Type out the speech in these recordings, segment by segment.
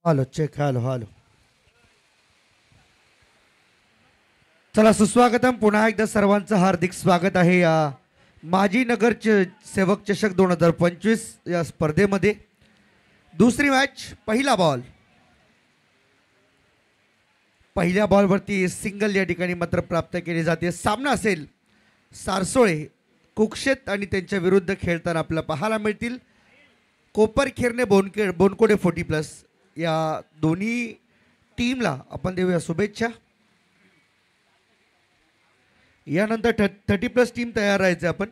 Hello check hello hello. चला सुस्वागतम. पुन्हा एकदा सर्वांचं हार्दिक स्वागत आहे या माजी नगर सेवक चषक 2025 या स्पर्धेमध्ये. दुसरी मॅच. पहिल्या बॉलवरती सिंगल या ठिकाणी मात्र प्राप्त केली जाते. सामना असेल सारसोळे कुक्षेत आणि त्यांच्या विरुद्ध खेळताना आपल्याला पाहायला मिळतील कोपरखेरणे बोनकोडे 40+ या दोन्ही टीमला आपण देऊया शुभेच्छा. यानंतर 30+ टीम तयार राहायचे आपण.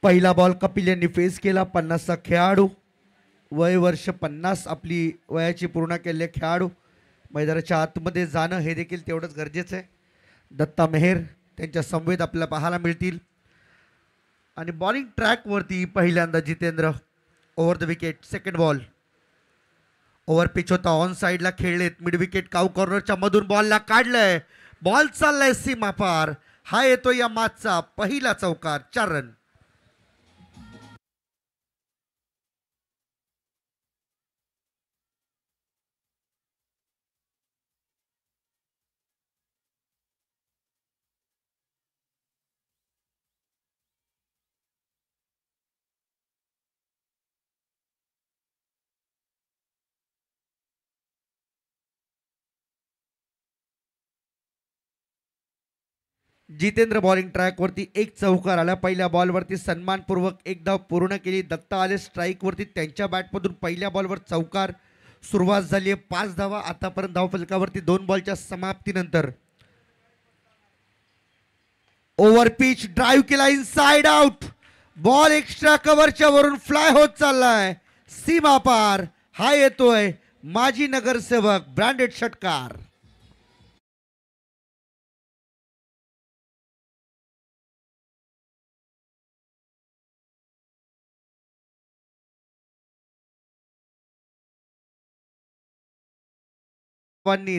पहिला बॉल कपिल यांनी फेस केला. 50चा खेळाडू, वय वर्ष 50 आपली वयाची पूर्ण केलेले खेळाडू मैदानाच्या आतमध्ये जाणं हे देखील तेवढंच गरजेचं आहे. दत्ता मेहर त्यांच्या समवेत आपल्याला पाहायला मिळतील. आणि बॉलिंग ट्रॅकवरती पहिल्यांदा Jitendra over the wicket. Second ball over pitch होता. ऑन साईडला खेळलेत. मिड विकेट काऊ कॉर्नरच्या मधून बॉलला काढलंय. बॉल चाललाय सीमा पार. हा येतो या मॅचचा पहिला चौकार. 4 रन. जितेंद्र बॉलिंग ट्रॅकवरती एक चौकार आला. पहिल्या बॉलवरती सन्मानपूर्वक एक धाव पूर्ण केली. दत्ता आले स्ट्राईकवरती. त्यांच्या बॅटमधून पहिल्या बॉलवर चौकार. सुरुवात झाली आहे 5 धावा आतापर्यंत धावफलकावरती 2 बॉलच्या समाप्तीनंतर. ओव्हर पिच ड्राईव्ह केला. Inside out. बॉल एक्स्ट्रा कव्हरच्या वरून फ्लाय होत चाललाय सीमा पार. हा येतोय माजी नगरसेवक ब्रँडेड षटकार.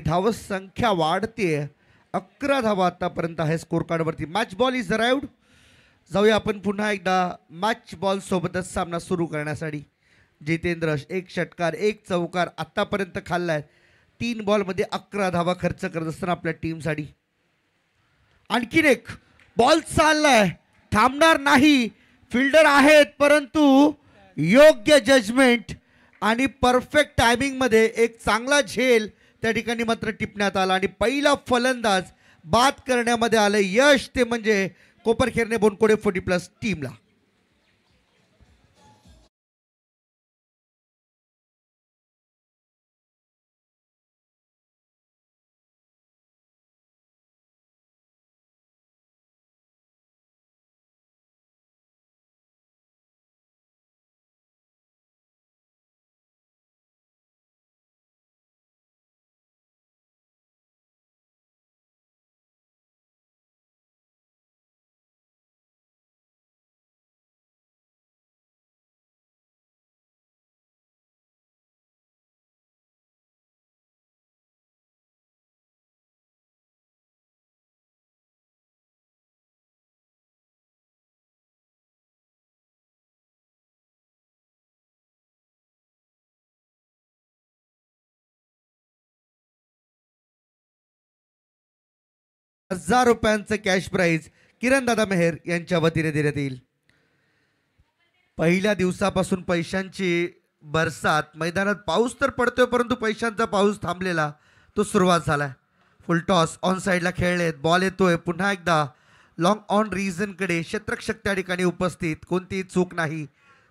धाव संख्या वाढते. 11 धावा आतापर्यंत आहे स्कोर कार्डवरती. Match ball is arrived. जाऊया आपण पुन्हा एकदा मॅच बॉल सोबतच सामना सुरू करण्यासाठी. जितेंद्र एक षटकार एक चौकार आतापर्यंत खाल्लाय. 3 बॉलमध्ये 11 धावा खर्च करत असताना आपल्या टीमसाठी. आणखीन एक बॉल चाललाय. थांबणार नाही. फिल्डर आहेत परंतु योग्य जजमेंट आणि परफेक्ट टायमिंग मध्ये एक चांगला झेल त्या ठिकाणी मात्र टिपण्यात आला आणि पहिला फलंदाज बाद करण्यामध्ये आलं यश. ते म्हणजे कोपरखेरणे बोनकोडे 40+ टीमला. ₹1000 कॅश प्राइज किरण दादा मेहर यांच्या वतीने देण्यात येईल. पहिल्या दिवसापासून पैशांची बरसात. मैदानात पाऊस तर पडतोय परंतु पैशांचा पाऊस थांबलेला तो सुरुवात झालाय. फुल टॉस ऑन साईडला खेळलेत. बॉल येतोय पुन्हा एकदा लॉंग ऑन रिझन कडे. क्षेत्रक्षक त्या ठिकाणी उपस्थित. कोणतीही चूक नाही.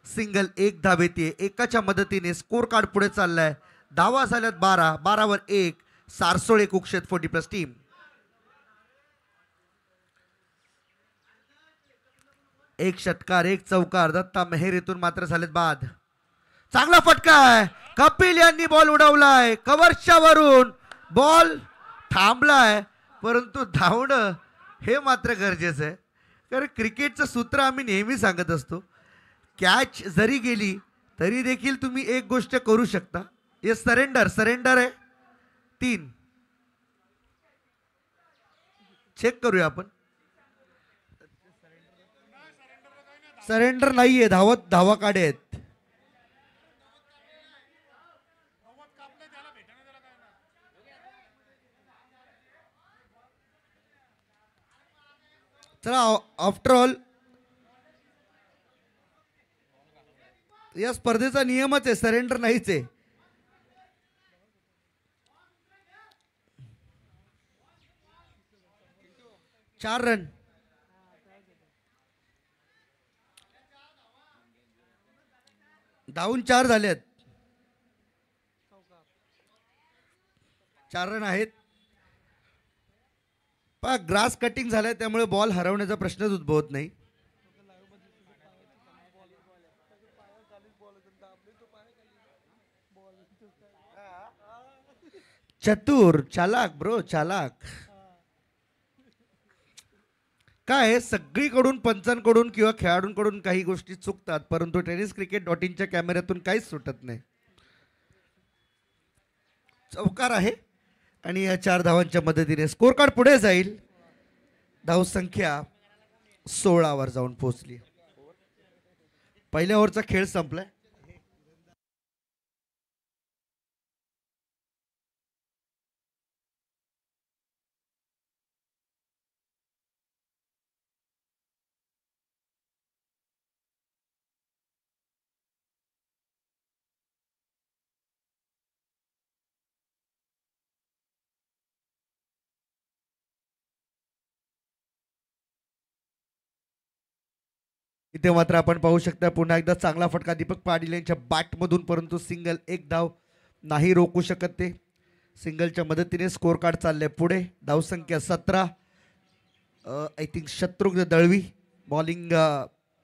सिंगल एक धाव येते. एकाच्या मदतीने स्कोर कार्ड पुढे चाललाय. धावा झाल्यात 12. 12वर 1. सारसोळे कुक्षेत 40+ टीम. एक षटकार एक चौकार. दत्ता मेहर इथून मात्र झालेत बाद. चांगला फटका आहे. कपिल यांनी बॉल उडवलाय कव्हरच्या वरून. बॉल थांबलाय परंतु धावणं हे मात्र गरजेचं आहे. कारण क्रिकेटचं सूत्र आम्ही नेहमी सांगत असतो. कॅच जरी गेली तरी देखील तुम्ही एक गोष्ट करू शकता. हे सरेंडर आहे. 3 चेक करूया आपण. सरेंडर नाहीये. धावा काढे आहेत. चला आफ्टर ऑल या स्पर्धेचा नियमच आहे, सरेंडर नाहीच आहे. चार रन. धावून 4 झालेत. 4 रन आहेत. पहा ग्रास कटिंग झालंय त्यामुळे बॉल हरवण्याचा प्रश्नच उद्भवत नाही. चतुर, चालाक ब्रो, चालाक. काय आहे, सगळीकडून पंचांकडून किंवा खेळाडूंकडून काही गोष्टी चुकतात, परंतु टेनिस क्रिकेट डॉट कॅमेऱ्यातून काहीच सुटत नाही. चौकार आहे आणि या 4 धावांच्या मदतीने स्कोर कार्ड पुढे जाईल. धावसंख्या 16 वर जाऊन पोहोचली. पहिल्या ओव्हरचा खेळ संपलाय. इथे मात्र आपण पाहू शकता पुन्हा एकदा चांगला फटका दीपक पाटील यांच्या बॅटमधून, परंतु सिंगल एक धाव नाही रोखू शकत ते. सिंगलच्या मदतीने स्कोर कार्ड चालले पुढे. धावसंख्या 17. I think Shatrughna Dalvi bowling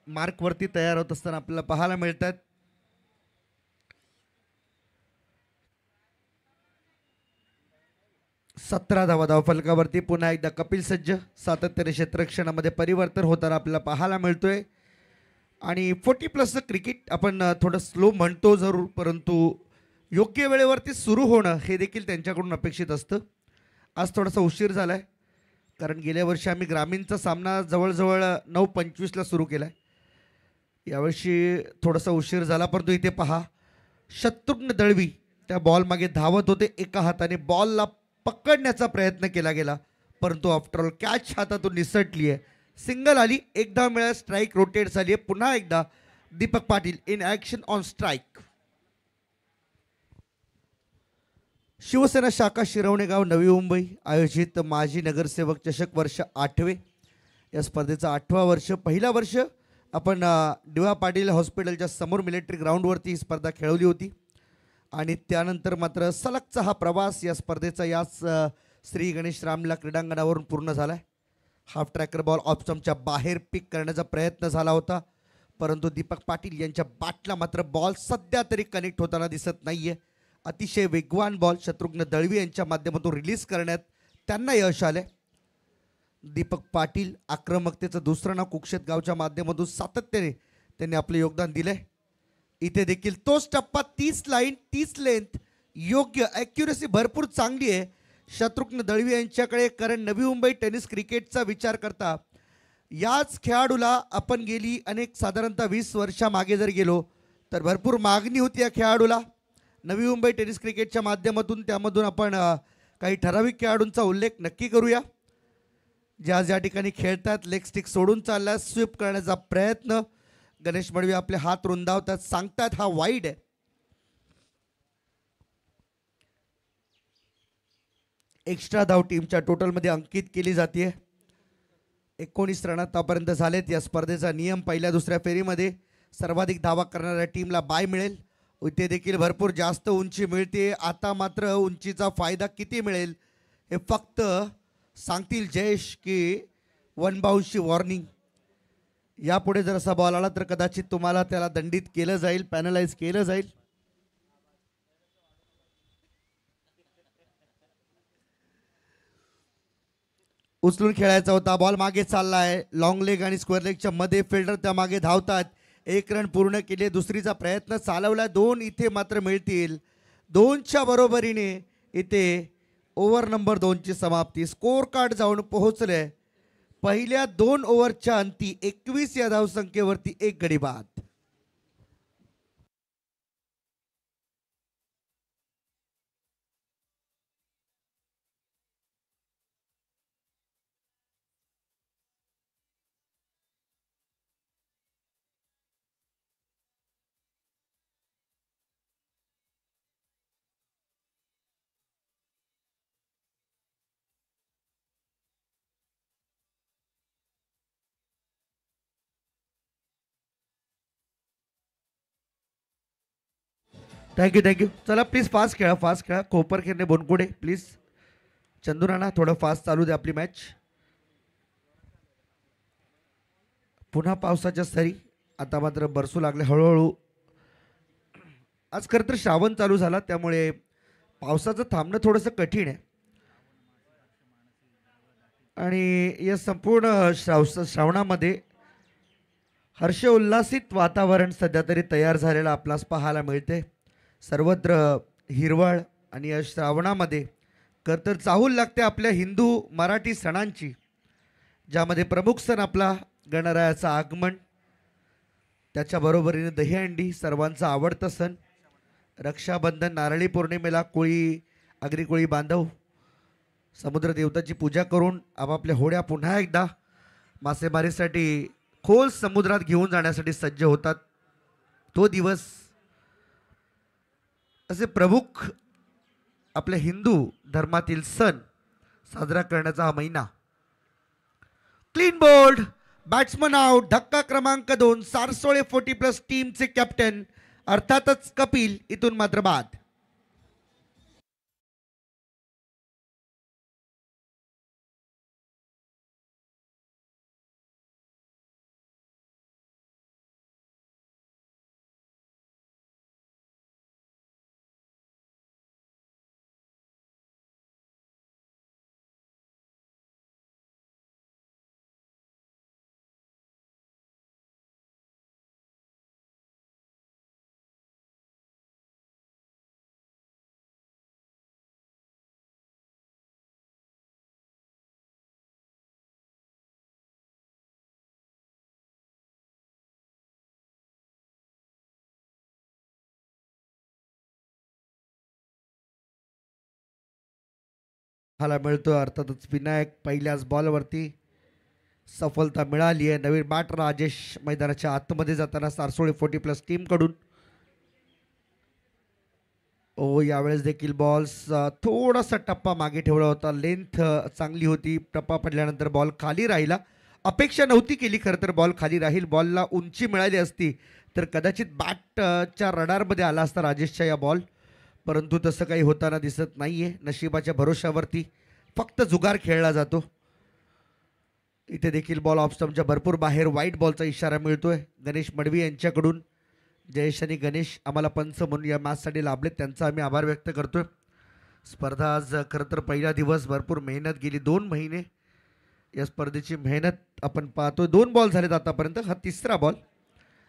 मार्कवरती तयार होत असताना आपल्याला पाहायला मिळतात. सतरा धावा धावफलकावरती. पुन्हा एकदा कपिल सज्ज. सातत्याने क्षेत्ररक्षणामध्ये परिवर्तन होताना आपल्याला पाहायला मिळतोय. आणि 40+ क्रिकेट आपण थोडं स्लो म्हणतो जरूर, परंतु योग्य वेळेवरती सुरू होणं हे देखील त्यांच्याकडून अपेक्षित असतं. आज थोडासा उशीर झाला आहे, कारण गेल्या वर्षी आम्ही ग्रामीणचा सामना जवळजवळ 9:25ला सुरू केला आहे. यावर्षी थोडासा उशीर झाला, परंतु इथे पहा शत्रुघ्न दळवी त्या बॉलमागे धावत होते. एका हाताने बॉलला पकडण्याचा प्रयत्न केला गेला, परंतु आफ्टरऑल कॅच हातातून निसटली आहे. सिंगल आली. एक धाव मिळाला. स्ट्राईक रोटेट झाली आहे. पुन्हा एकदा Deepak Patil in action on strike. Shiv Sena शाखा शिरवणे गाव नवी मुंबई आयोजित माजी नगरसेवक चषक वर्ष 8वे. या स्पर्धेचा 8वा वर्ष. पहिला वर्ष आपण डी.वाय. पाटील हॉस्पिटलच्या समोर मिलिटरी ग्राउंडवरती ही स्पर्धा खेळवली होती आणि त्यानंतर मात्र सलगचा हा प्रवास या स्पर्धेचा याच श्री गणेश रामलीला क्रीडांगणावरून पूर्ण झाला आहे. हाफ ट्रॅकर बॉल ऑप्शनच्या बाहेर पिक करण्याचा प्रयत्न झाला होता, परंतु दीपक पाटील यांच्या बॅटला मात्र बॉल सध्या तरी कनेक्ट होताना दिसत नाहीये. अतिशय वेगवान बॉल शत्रुघ्न दळवी यांच्या माध्यमातून रिलीज करण्यात त्यांना यश आले. दीपक पाटील आक्रमकतेचं दुसरं नाव कुक्षेत गावच्या माध्यमातून सातत्याने त्यांनी आपले योगदान दिले. इथे देखील तोच टप्पा, 30 लाईन 30 लेंथ, योग्य ॲक्युरेसी भरपूर चांगली आहे शत्रुघ्न दळवी यांच्याकडे. कारण नवी मुंबई टेनिस क्रिकेटचा विचार करता याच खेळाडूला आपण गेली साधारणतः 20 वर्षामागे जर गेलो तर भरपूर मागणी होती या खेळाडूला नवी मुंबई टेनिस क्रिकेटच्या माध्यमातून. त्यामधून आपण काही ठराविक खेळाडूंचा उल्लेख नक्की करूया ज्या ठिकाणी खेळतात. लेग स्टिक सोडून चालला, स्वीप करण्याचा प्रयत्न. गणेश मडवी आपले हात रुंदावतात, सांगतात हा वाईड आहे. एक्स्ट्रा धाव टीमच्या टोटलमध्ये अंकित केली जाते. 19 रन आतापर्यंत झालेत. या स्पर्धेचा नियम पहिल्या दुसऱ्या फेरीमध्ये सर्वाधिक धावा करणाऱ्या टीमला बाय मिळेल. इथे देखील भरपूर जास्त उंची मिळते. आता मात्र उंचीचा फायदा किती मिळेल हे फक्त सांगतील जयेश की 1 बाउन्सची वॉर्निंग. यापुढे जर असा बॉल आला तर कदाचित तुम्हाला त्याला दंडित केलं जाईल, पॅनलाइज केलं जाईल. उचलून खेळायचा होता. बॉल मागे चालला आहे. लॉंग लेग आणि स्क्वेअर लेगच्या मध्ये फिल्डर त्या मागे धावतात. 1 रन पूर्ण केले. दुसरीचा प्रयत्न चालवला. 2 इथे मात्र मिळतील. 2च्या बरोबरीने इथे ओव्हर नंबर 2ची समाप्ती. स्कोर कार्ड जाऊन पोहोचले पहिल्या 2 ओव्हरच्या अंती 21 या धावसंख्येवरती 1 गडी बाद. थँक्यू. चला प्लीज फास्ट खेळा. कोपरखेरणे बोनकुडे प्लीज. चंदू राणा थोडं फास्ट चालू दे आपली मॅच. पुन्हा पावसाच्या सरी आता मात्र बरसू लागले हळूहळू. आज खरं तर श्रावण चालू झाला त्यामुळे पावसाचं थांबणं थोडंसं कठीण आहे. आणि या संपूर्ण श्रावणामध्ये हर्षोल्लासित वातावरण सध्या तरी तयार झालेलं आपल्यास पाहायला मिळते. सर्वत्र हिरवळ आणि या श्रावणामध्ये खरं तर चाहूल लागते आपल्या हिंदू मराठी सणांची, ज्यामध्ये प्रमुख सण आपला गणरायाचं आगमन, त्याच्याबरोबरीने दहीहंडी सर्वांचा आवडता सण, रक्षाबंधन, नारळी पौर्णिमेला आगरी कोळी बांधव समुद्र देवताची पूजा करून आपापल्या होड्या पुन्हा एकदा मासेमारीसाठी खोल समुद्रात घेऊन जाण्यासाठी सज्ज होतात. तो दिवस असे प्रमुख आपल्या हिंदू धर्मातील सण साजरा करण्याचा हा महिना. क्लीन बोल्ड, बॅट्समन आउट, धक्का क्रमांक 2, सारसोळे 40+ टीमचे कॅप्टन अर्थातच कपिल इथून मात्र बाद. हाला मिळतोय अर्थातच विनायक पहिल्याच बॉलवरती सफलता मिळाली आहे. नवीन बॅट राजेश मैदानाच्या आतमध्ये जाताना सारसोळे 40+ टीम कडून. यावेळेस देखील बॉल्स थोडासा टप्पा मागे ठेवला होता. लेंथ चांगली होती. टप्पा पडल्यानंतर बॉल खाली राहिला. अपेक्षा नव्हती केली खरं तर बॉल खाली राहील. बॉलला उंची मिळाली असती तर कदाचित बॅटच्या रडारमध्ये आला असता राजेशच्या या बॉल, परंतु तसं काही होताना दिसत नाहीये. नशिबाच्या भरोशावरती फक्त जुगार खेळला जातो. इथे देखील बॉल ऑफ स्टंपच्या भरपूर बाहेर वाईट बॉलचा इशारा मिळतोय गणेश मडवी यांच्याकडून. जयेश आणि गणेश आम्हाला पंच म्हणून या मॅचसाठी लाभले, त्यांचा आम्ही आभार व्यक्त करतोय. स्पर्धा आज खरं तर पहिला दिवस भरपूर मेहनत गेली. 2 महिने या स्पर्धेची मेहनत आपण पाहतोय. 2 बॉल झालेत आतापर्यंत. हा तिसरा बॉल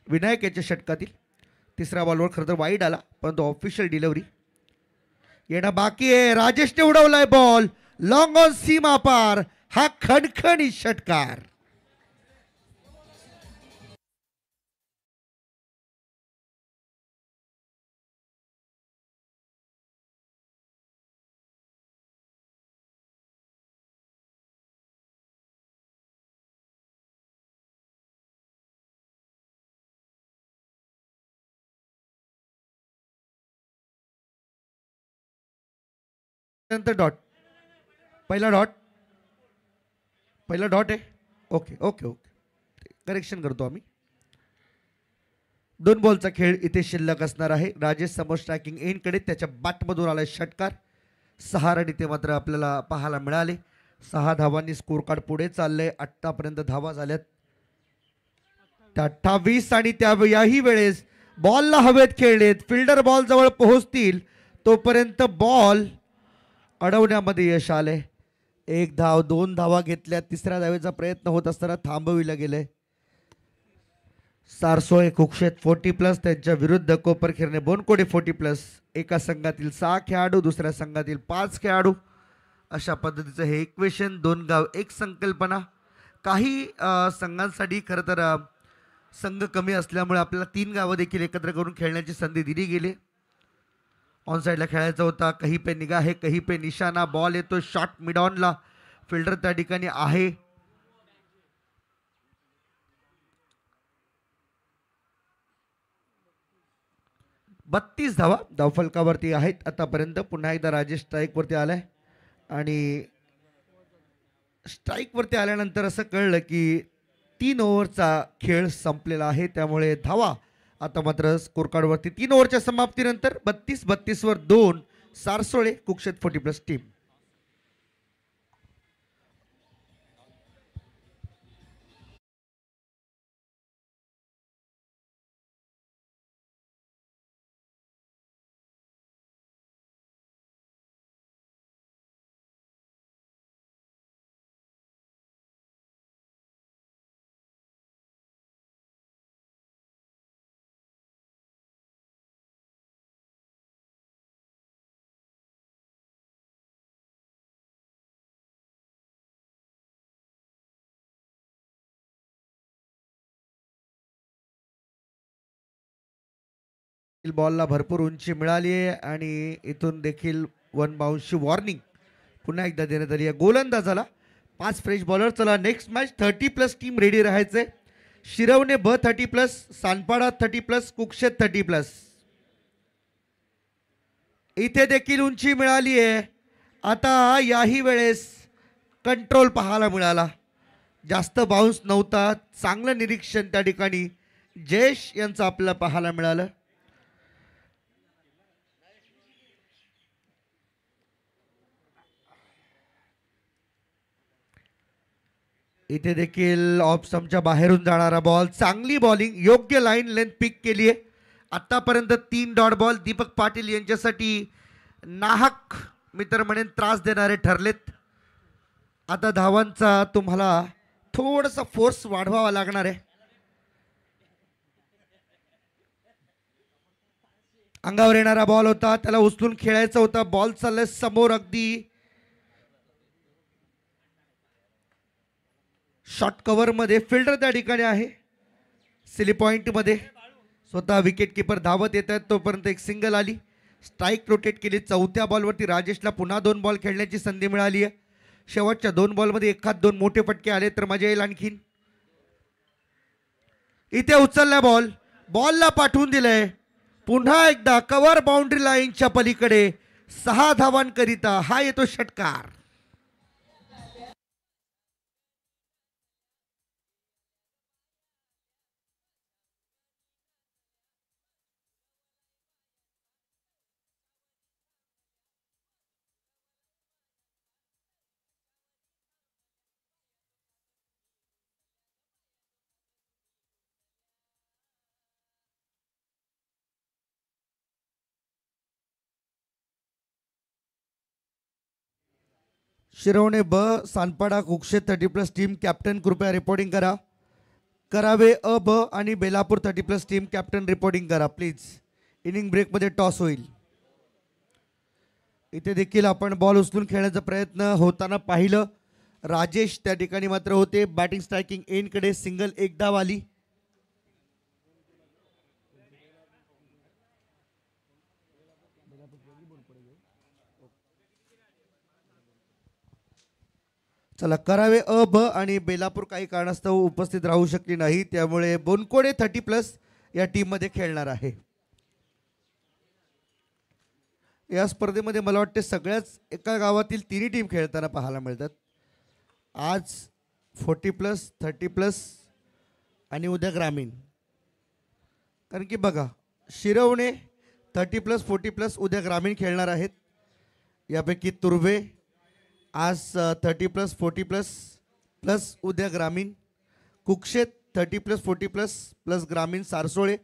विनायक याच्या षटकातील. तिसऱ्या बॉलवर खरं तर वाईड आला, परंतु ऑफिशियल डिलिव्हरी येणं बाकी आहे. राजेशने उडवलाय बॉल लॉंग ऑन सीमा पार. हा खणखणी षटकार. नंतर डॉट. पहिला डॉट आहे. ओके करेक्शन करतो आम्ही. 2 बॉलचा खेळ इथे शिल्लक असणार आहे. राजेश समोर स्ट्रायकिंग एंडकडे त्याच्या बॅटमधून आलाय षटकार. 6 रन इथे मात्र आपल्याला पाहायला मिळाले. 6 धावांनी स्कोर कार्ड पुढे चाललंय. आतापर्यंत धावा झाल्यात 28 आणि याही वेळेस बॉलला हवेत खेळलेत. फिल्डर बॉल जवळ पोहोचतील तोपर्यंत बॉल अडवण्यामध्ये यश आले. 1 धाव, 2 धावा घेतल्या. तिसऱ्या धावेचा प्रयत्न होत असताना थांबविलं गेलंय. सारसोळे कुक्षेत 40+, त्यांच्या विरुद्ध कोपरखेरणे बोनकोडे 40+. एका संघातील 6 खेळाडू, दुसऱ्या संघातील 5 खेळाडू, अशा पद्धतीचं हे इक्वेशन. 2 गाव 1 संकल्पना. काही संघांसाठी खरं तर संघ कमी असल्यामुळे आपल्याला 3 गावं देखील एकत्र करून खेळण्याची संधी दिली गेली. ऑन साईडला खेळायचा होता. कहीं पे निगाह है, कहीं पे निशाणा. बॉल येतो शॉट मिड ऑनला. फिल्डर त्या ठिकाणी आहे. बत्तीस धावा धावफलकावरती आहेत आतापर्यंत. पुन्हा एकदा राजेश स्ट्राईकवरती आलाय आणि स्ट्राईकवरती आल्यानंतर असं कळलं की 3 ओव्हरचा खेळ संपलेला आहे. त्यामुळे धावा आता मात्र स्कोर कार्डवरती 3 ओव्हरच्या समाप्तीनंतर 32-32 वर 2 सारसोळे कुक्षेत 40+ टीम. बॉलला भरपूर उंची मिळाली आहे आणि इथून देखील 1 बाउन्सची वॉर्निंग पुन्हा एकदा देण्यात आली आहे गोलंदाजाला. 5 फ्रेश बॉलर. चला नेक्स्ट मॅच 30+ टीम रेडी राहायचंय. शिरवणे ब 30+, सानपाडा 30+, कुक्षेत 30+. इथे देखील उंची मिळाली आहे. आता याही वेळेस कंट्रोल पाहायला मिळाला. जास्त बाउन्स नव्हता. चांगलं निरीक्षण त्या ठिकाणी जयेश यांचं आपल्याला पाहायला मिळालं. इथे देखील ऑफ स्टंपच्या बाहेरून जाणारा बॉल. चांगली बॉलिंग. योग्य लाईन लेंथ पिक केली आहे. आतापर्यंत 3 डॉट बॉल दीपक पाटील यांच्यासाठी नाहक मी तर म्हणेन त्रास देणारे ठरलेत. आता धावांचा तुम्हाला थोडासा फोर्स वाढवावा लागणार आहे. अंगावर येणारा बॉल होता. त्याला उचलून खेळायचा होता. बॉल चाललाय समोर अगदी शॉर्ट कव्हर मध्ये. फिल्डर त्या ठिकाणी आहे सिली पॉइंट मध्ये. स्वतः विकेट किपर धावत येत आहेत तोपर्यंत एक सिंगल आली. स्ट्राईक रोटेट केली. 4थ्या बॉलवरती राजेशला पुन्हा 2 बॉल खेळण्याची संधी मिळाली आहे. शेवटच्या 2 बॉलमध्ये एखाद 2 मोठे फटके आले तर मजा येईल आणखीन. इथे उचलला बॉल. बॉलला पाठवून दिलंय. पुन्हा एकदा कव्हर बाउंड्री लाईनच्या पलीकडे 6 धावांकरिता हा येतो षटकार. शिरवणे ब, सानपाडा कुक्षेत 30+ टीम कॅप्टन कृपया रिपोर्टिंग करा. करावे अ ब आणि बेलापूर 30+ टीम कॅप्टन रिपोर्टिंग करा प्लीज. इनिंग ब्रेकमध्ये टॉस होईल. इथे देखील आपण बॉल उचलून खेळण्याचा प्रयत्न होताना पाहिलं. राजेश त्या ठिकाणी मात्र होते. बॅटिंग स्ट्रायकिंग एंडकडे सिंगल एक धाव आली. चला करावे अ ब आणि बेलापूर काही कारणास्तव उपस्थित राहू शकली नाही. त्यामुळे बोनकोडे 30+ या टीम मध्ये खेळणार आहे. या स्पर्धेमध्ये मला वाटते सगळ्याच एका गावातील 3 टीम खेळताना पाहायला मिळतात. आज 40+, 30+ आणि उद्या ग्रामीण. कारण की बघा शिरवणे 30+, 40+ उद्या ग्रामीण खेळणार आहेत. यापैकी तुर्वे आज 30+, 40+ प्लस उद्या ग्रामीण. कुक्षेत 30+, 40+ प्लस ग्रामीण. सारसोळे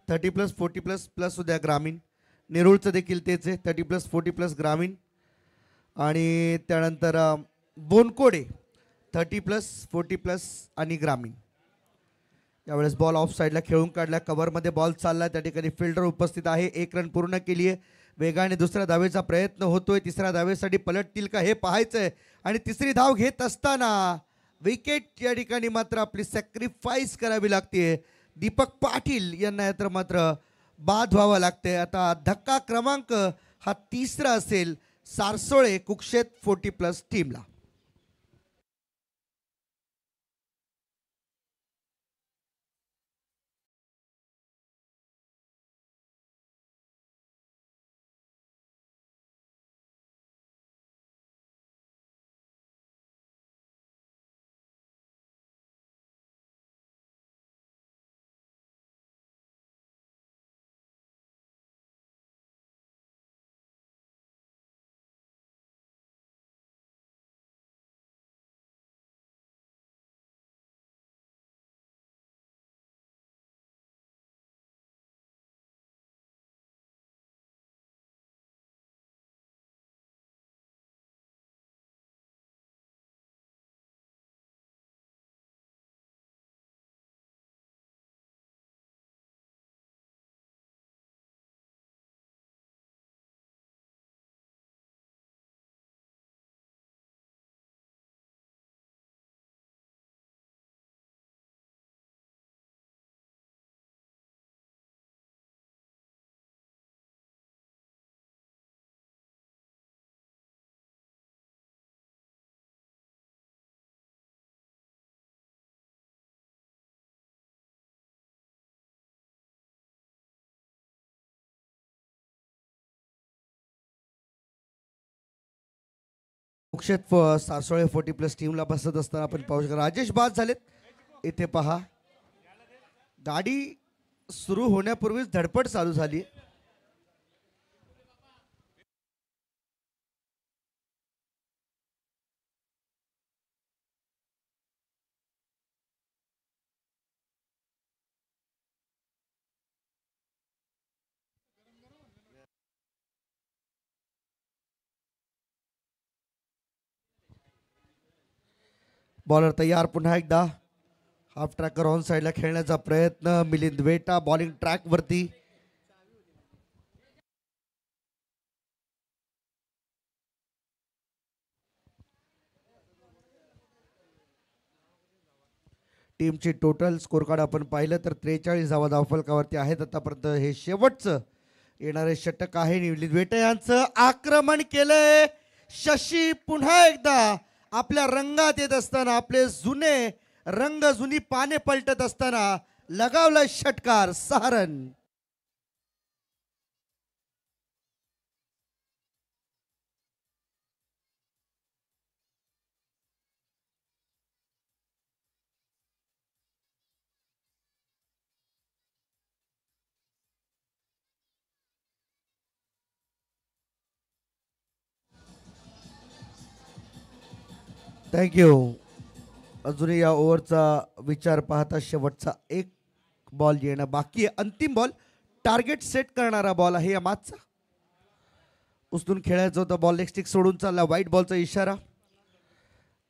30+, 40+ प्लस उद्या ग्रामीण. नेरूळचं देखील तेच आहे 30+, 40+ ग्रामीण. आणि त्यानंतर बोनकोडे 30+, 40+ आणि ग्रामीण. यावेळेस बॉल ऑफ साईडला खेळून काढला. कव्हरमध्ये बॉल चालला. त्या ठिकाणी फिल्डर उपस्थित आहे. 1 रन पूर्ण केली आहे. वेगाने दुसऱ्या धावेचा प्रयत्न होतोय. तिसऱ्या धावेसाठी पलटतील का हे पाहायचंय. आणि तिसरी धाव घेत असताना विकेट या ठिकाणी मात्र आपली सॅक्रिफाईस करावी लागते. दीपक पाटील यांना तर मात्र बाद व्हावं लागते. आता धक्का क्रमांक हा 3रा असेल सारसोळे कुक्षेत 40+ टीमला. कुक्षेत सासोळे 40+ टीमला बसत असताना आपण पाहू शकतो राजेश बाद झालेत इथे पहा गाडी सुरू होण्यापूर्वीच धडपड चालू झाली. बॉलर तयार पुन्हा एकदा हाफ ट्रॅकर ऑन साइडला खेळण्याचा प्रयत्न मिलिंद वेटा बॉलिंग ट्रॅक वरती. टीमची टोटल स्कोर कार्ड आपण पाहिलं तर 43 धावा धावफलकावरती आहेत आतापर्यंत. हे शेवटचं येणारे षटक आहे. मिलिंद वेटा यांचं आक्रमण केलंय. शशी पुन्हा एकदा आपल्या रंगात येत असताना आपले जुने रंग जुनी पाने पलटत असताना लगावला षटकार 6 रन. थँक्यू. अजूनही या ओव्हरचा विचार पाहता शेवटचा एक बॉल येणं बाकी आहे. अंतिम बॉल टार्गेट सेट करणारा बॉल आहे या मॅचचा. उचलून खेळायचं होतं बॉल लेग स्टिक सोडून चालला. व्हाईट बॉलचा इशारा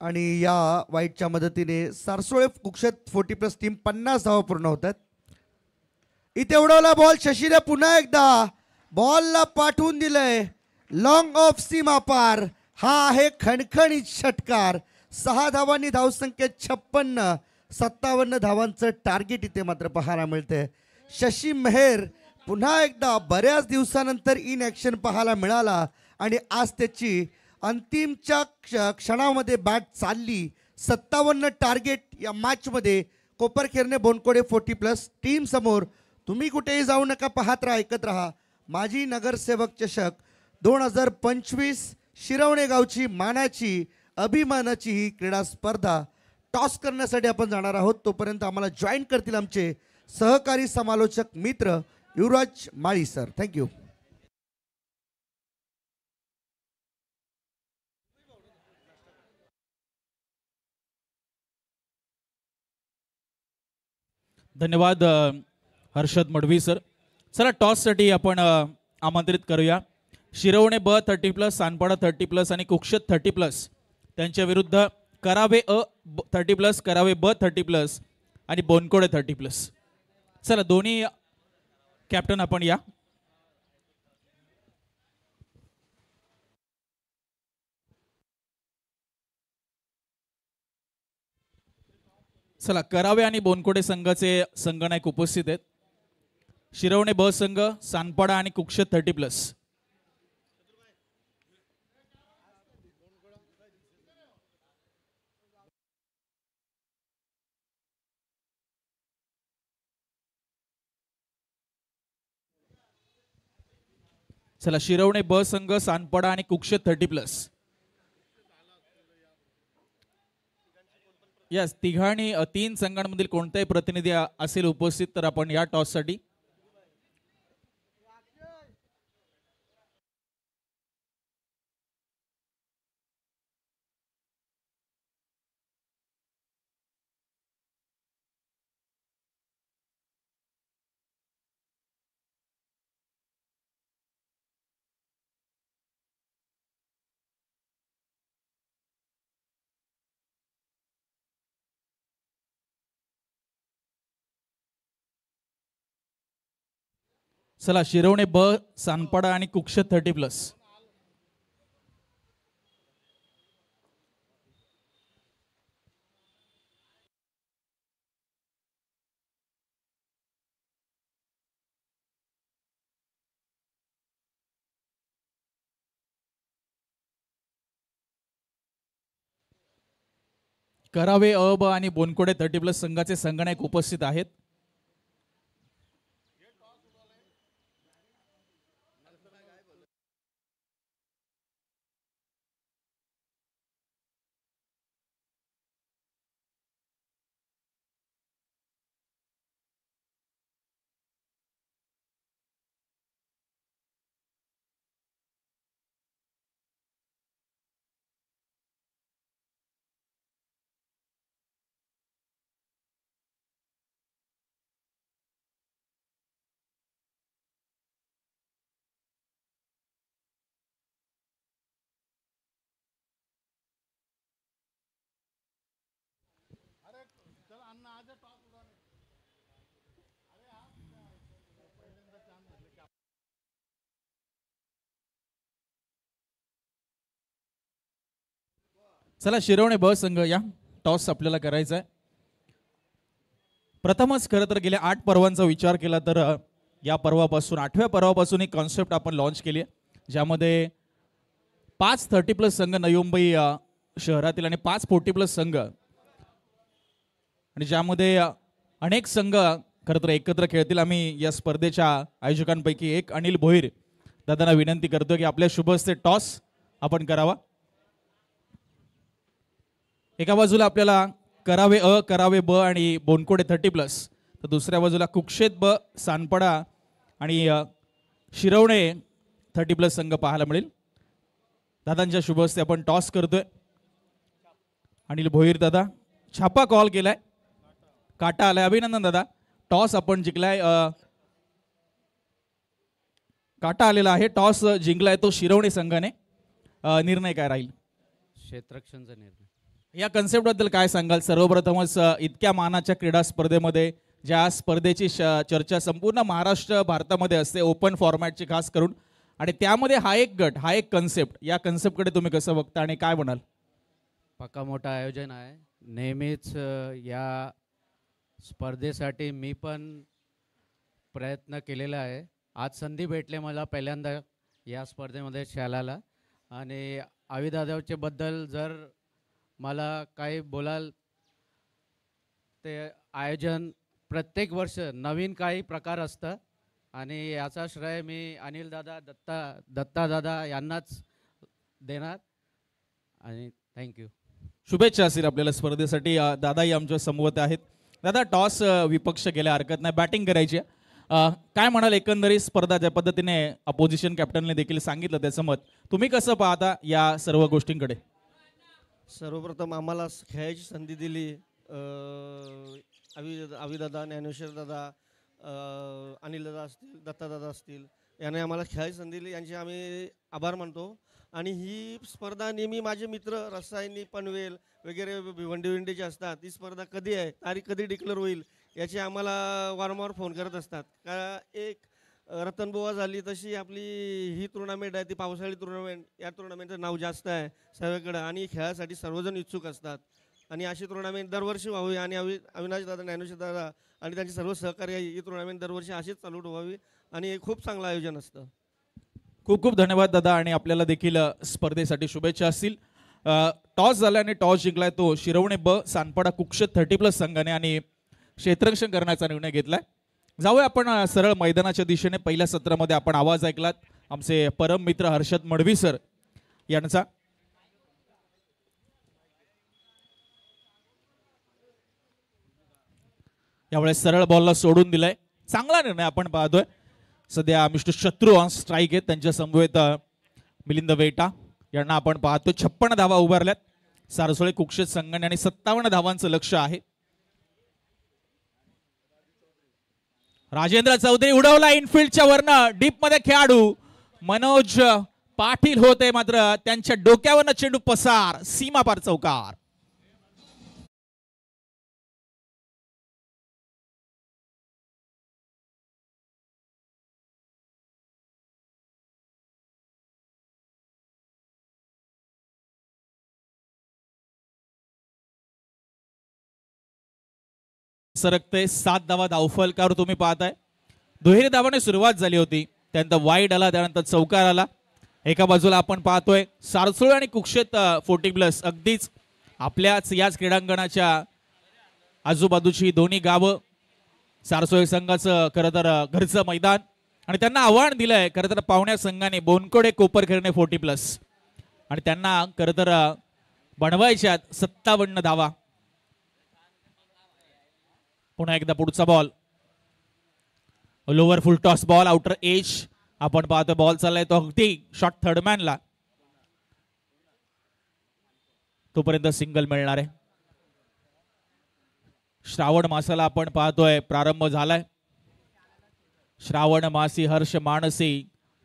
आणि या व्हाईटच्या मदतीने सारसोळे कुक्षेत 40+ टीम 50 धावा पूर्ण होतात. इथे उडवला बॉल शशीने पुन्हा एकदा बॉलला पाठवून दिलंय लॉंग ऑफ सीमा पार. हा आहे खणखणीत षटकार. 6 धावांनी धावसंख्येत 56 57 धावांचं टार्गेट इथे मात्र पाहायला मिळते. शशी मेहर पुन्हा एकदा बऱ्याच दिवसानंतर इन ॲक्शन पाहायला मिळाला आणि आज त्याची अंतिमच्या क्षणामध्ये बॅट चालली. 57 टार्गेट या मॅचमध्ये. कोपरखेरणे बोनकोडे 40+ टीम समोर. तुम्ही कुठेही जाऊ नका, पाहत राहा, ऐकत राहा. माजी नगरसेवक चषक 2025 शिरवणे गावची मानाची अभिमानाची ही क्रीडा स्पर्धा टॉस करण्यासाठी आपण जाणार आहोत. तोपर्यंत आम्हाला जॉईन करतील आमचे सहकारी समालोचक मित्र युवराज माळी सर. थँक्यू. धन्यवाद हर्षद मडवी सर. चला टॉससाठी आपण आमंत्रित करूया शिरवणे ब 30+, सानपाडा 30+ आणि कुक्षत 30+. त्यांच्या विरुद्ध करावे अ 30+, करावे ब 30+ आणि बोनकोडे 30+. चला दोन्ही कॅप्टन आपण या. चला करावे आणि बोनकोडे संघाचे संघनायक उपस्थित आहेत. शिरवणे ब संघ, सानपाडा आणि कुक्षत 30+. चला शिरवणे ब संघ, सानपाडा आणि कुक्षत 30+. यस, तिघाणी 3 संघांमधील कोणताही प्रतिनिधी असेल उपस्थित तर आपण या टॉससाठी. चला शिरवणे ब, सानपाडा आणि कुक्षत 30+. करावे अ ब आणि बोनकोडे 30+ संघाचे संघनायक उपस्थित आहेत. चला शिरवणे ब संघ या, टॉस आपल्याला करायचा आहे. प्रथमच खरं तर गेल्या 8 पर्वांचा विचार केला तर या पर्वापासून 8व्या पर्वापासून एक कॉन्सेप्ट आपण लॉन्च केली आहे, ज्यामध्ये 5 30+ संघ नवी मुंबई शहरातील आणि 5 40+ संघ, आणि ज्यामध्ये अनेक संघ खरं तर एकत्र खेळतील. आम्ही या स्पर्धेच्या आयोजकांपैकी एक अनिल भोईर दादांना विनंती करतो की आपल्या शुभ हस्ते टॉस आपण करावा. एका बाजूला आपल्याला करावे अ, करावे ब आणि बोनकोडे 30+, तर दुसऱ्या बाजूला कुक्षेत ब, सानपडा आणि शिरवणे 30+ संघ पाहायला मिळेल. दादांच्या शुभ हस्ते आपण टॉस करतोय. अनिल भोईर दादा छापा कॉल केलाय, काटा आलाय. अभिनंदन दादा, टॉस आपण जिंकलाय. काटा आलेला आहे, टॉस जिंकलाय तो शिरवणे संघाने. निर्णय काय राहील? क्षेत्ररक्षणचा निर्णय. या कन्सेप्ट बद्दल काय सांगाल? सर्वप्रथमच इतक्या मानाच्या क्रीडा स्पर्धेमध्ये, ज्या स्पर्धेची चर्चा संपूर्ण महाराष्ट्र भारतामध्ये असते, ओपन फॉर्मॅटची खास करून, आणि त्यामध्ये हा एक गट, हा एक कन्सेप्ट, या कन्सेप्टकडे तुम्ही कसं बघता आणि काय म्हणाल? पक्का मोठं आयोजन आहे. नेहमीच या स्पर्धेसाठी मी पण प्रयत्न केलेला आहे. आज संधी भेटले मला पहिल्यांदा या स्पर्धेमध्ये खेळायला, आणि आविदादावचे बद्दल जर मला काही बोलाल, ते आयोजन प्रत्येक वर्ष नवीन काही प्रकार असतं, आणि याचा श्रेय मी अनिल दादा, दत्ता दादा यांनाच देणार. आणि थँक्यू. शुभेच्छा असतील आपल्याला स्पर्धेसाठी. दादाही आमच्या समोर आहेत. दादा, टॉस विपक्ष गेल्या हरकत नाही, बॅटिंग करायची आहे. काय म्हणाल एकंदरीत स्पर्धा ज्या पद्धतीने अपोजिशन कॅप्टनने देखील सांगितलं त्याचं मत, तुम्ही कसं पाहता या सर्व गोष्टींकडे? सर्वप्रथम आम्हाला खेळायची संधी दिली अविदादा, ज्ञानेश्वर दादा, अनिल दादा असतील, दत्ता दादा असतील, याने आम्हाला खेळायची संधी दिली, यांचे आम्ही आभार मानतो. आणि ही स्पर्धा नेहमी माझे मित्र रसायनी, पनवेल वगैरे भिवंडी जे असतात, ती स्पर्धा कधी आहे, तारीख कधी डिक्लेअर होईल याची आम्हाला वारंवार फोन करत असतात. का एक रतनबुवा झाली तशी आपली ही टुर्नामेंट आहे, ती पावसाळी टुर्नामेंट. या टुर्नामेंटचं नाव जास्त आहे सर्वेकडं, आणि खेळासाठी सर्वजण इच्छुक असतात. आणि अशी टुर्नामेंट दरवर्षी व्हावी, आणि अविनाश दादा, ज्ञानेश्वर दादा आणि त्यांचे सर्व सहकारी ही टुर्नामेंट दरवर्षी अशीच चालू व्हावी, आणि खूप चांगलं आयोजन असतं. खूप खूप धन्यवाद दादा, आणि आपल्याला देखील स्पर्धेसाठी शुभेच्छा असतील. टॉस झाला आणि टॉस जिंकलाय तो शिरवणे ब, सानपाडा कुक्षेत 30+ संघाने, आणि क्षेत्ररक्षण करण्याचा निर्णय घेतलाय. जाऊया आपण सरळ मैदानाच्या दिशेने. पहिल्या सत्रामध्ये आपण आवाज ऐकलात आमचे परम मित्र हर्षद मडवी सर यांचा. यावेळेस सरळ बॉलला सोडून दिलाय, चांगला निर्णय आपण पाहतोय. सध्या मिस्टर शत्रू ऑन स्ट्राईक आहेत, त्यांच्या समवेत मिलिंद वेटा यांना आपण पाहतो. 56 धावा उभारल्यात सारसोळे कुक्षेत संघाने, आणि 57 धावांचं लक्ष आहे. राजेंद्र चौधरी उडवला इनफिल्डच्या वरनं, डीप मध्ये खेळाडू मनोज पाटील होते, मात्र त्यांच्या डोक्यावरनं चेंडू पसार, सीमापार चौकार. सरकते 7 धावा धावफलकावर तुम्ही पाहताय. दुहेरी धावाने सुरुवात झाली होती, त्यानंतर वाईड आला, त्यानंतर चौकार आला. एका बाजूला आपण पाहतोय सारसोळे आणि कुक्षेत 40+, अगदीच आपल्याच याच क्रीडांगणाच्या आजूबाजूची दोन्ही गावं. सारसोळे संघाचं खरं तर घरचं मैदान, आणि त्यांना आव्हान दिलंय खरं तर पाहुण्या संघाने बोनकोडे कोपरखेरणे 40+, आणि त्यांना खरं तर बनवायच्यात 57 धावा. पुन्हा एकदा पुढचा बॉल, लोअर फुल टॉस बॉल, आउटर एज. आपण पाहतो बॉल चाललाय तो अगदी शॉर्ट थर्डमॅनला, तोपर्यंत सिंगल मिळणार आहे. श्रावण मासाला आपण पाहतोय प्रारंभ झालाय. श्रावण मासी हर्ष मानसी,